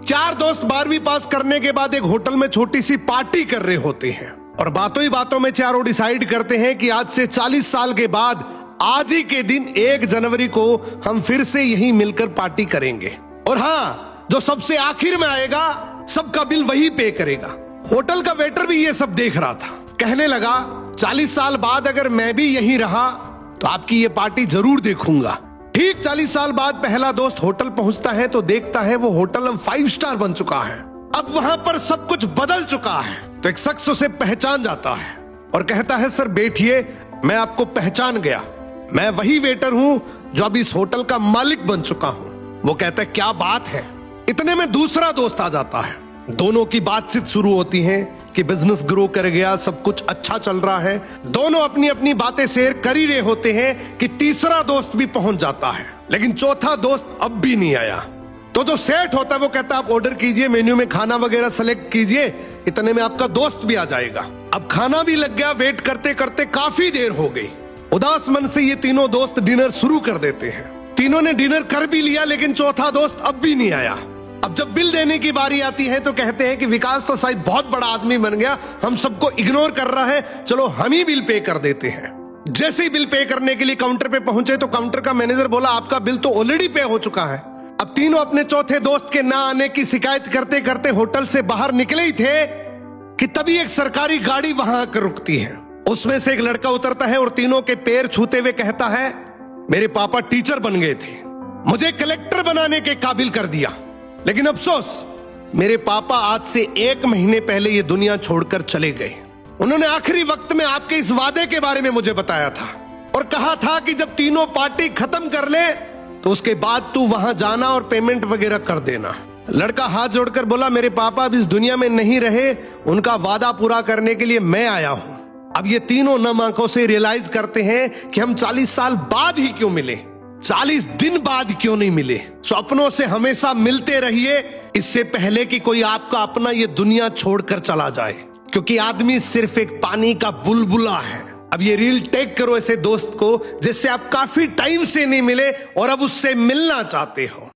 चार दोस्त 12वीं पास करने के बाद एक होटल में छोटी सी पार्टी कर रहे होते हैं और बातों ही बातों में चारों डिसाइड करते हैं कि आज से 40 साल के बाद आज ही के दिन 1 जनवरी को हम फिर से यहीं मिलकर पार्टी करेंगे। और हाँ, जो सबसे आखिर में आएगा सबका बिल वही पे करेगा। होटल का वेटर भी ये सब देख रहा था। कहने लगा 40 साल बाद अगर मैं भी यहीं रहा तो आपकी ये पार्टी जरूर देखूंगा। ठीक 40 साल बाद पहला दोस्त होटल पहुंचता है तो देखता है वो होटल अब 5 स्टार बन चुका है। अब वहां पर सब कुछ बदल चुका है। तो एक शख्स उसे पहचान जाता है और कहता है सर बैठिए, मैं आपको पहचान गया, मैं वही वेटर हूं जो अब इस होटल का मालिक बन चुका हूं। वो कहता है क्या बात है। इतने में दूसरा दोस्त आ जाता है। दोनों की बातचीत शुरू होती है कि बिजनेस ग्रो कर गया, सब कुछ अच्छा चल रहा है। दोनों अपनी अपनी बातें शेयर कर ही रहे होते हैं कि तीसरा दोस्त भी पहुंच जाता है, लेकिन चौथा दोस्त अब भी नहीं आया। तो जो सेठ होता है वो कहता है आप ऑर्डर कीजिए, मेन्यू में खाना वगैरह सेलेक्ट कीजिए, इतने में आपका दोस्त भी आ जाएगा। अब खाना भी लग गया। वेट करते करते काफी देर हो गई। उदास मन से ये तीनों दोस्त डिनर शुरू कर देते हैं। तीनों ने डिनर कर भी लिया, लेकिन चौथा दोस्त अब भी नहीं आया। अब जब बिल देने की बारी आती है तो कहते हैं कि विकास तो शायद बहुत बड़ा आदमी बन गया, हम सबको इग्नोर कर रहा है, चलो हम ही बिल पे कर देते हैं। जैसे ही बिल पे करने के लिए काउंटर पे पहुंचे तो काउंटर का मैनेजर बोला आपका बिल तो ऑलरेडी पे हो चुका है। अब तीनों अपने चौथे दोस्त के ना आने की शिकायत करते करते होटल से बाहर निकले ही थे कि तभी एक सरकारी गाड़ी वहां आकर रुकती है। उसमें से एक लड़का उतरता है और तीनों के पैर छूते हुए कहता है मेरे पापा टीचर बन गए थे, मुझे कलेक्टर बनाने के काबिल कर दिया, लेकिन अफसोस मेरे पापा आज से 1 महीने पहले ये दुनिया छोड़कर चले गए। उन्होंने आखिरी वक्त में आपके इस वादे के बारे में मुझे बताया था और कहा था कि जब तीनों पार्टी खत्म कर ले तो उसके बाद तू वहां जाना और पेमेंट वगैरह कर देना। लड़का हाथ जोड़कर बोला मेरे पापा अब इस दुनिया में नहीं रहे, उनका वादा पूरा करने के लिए मैं आया हूं। अब ये तीनों नम आंखों से रियलाइज करते हैं कि हम 40 साल बाद ही क्यों मिले, 40 दिन बाद क्यों नहीं मिले। सपनों से हमेशा मिलते रहिए, इससे पहले कि कोई आपका अपना ये दुनिया छोड़कर चला जाए, क्योंकि आदमी सिर्फ एक पानी का बुलबुला है। अब ये रील टेक करो ऐसे दोस्त को जिससे आप काफी टाइम से नहीं मिले और अब उससे मिलना चाहते हो।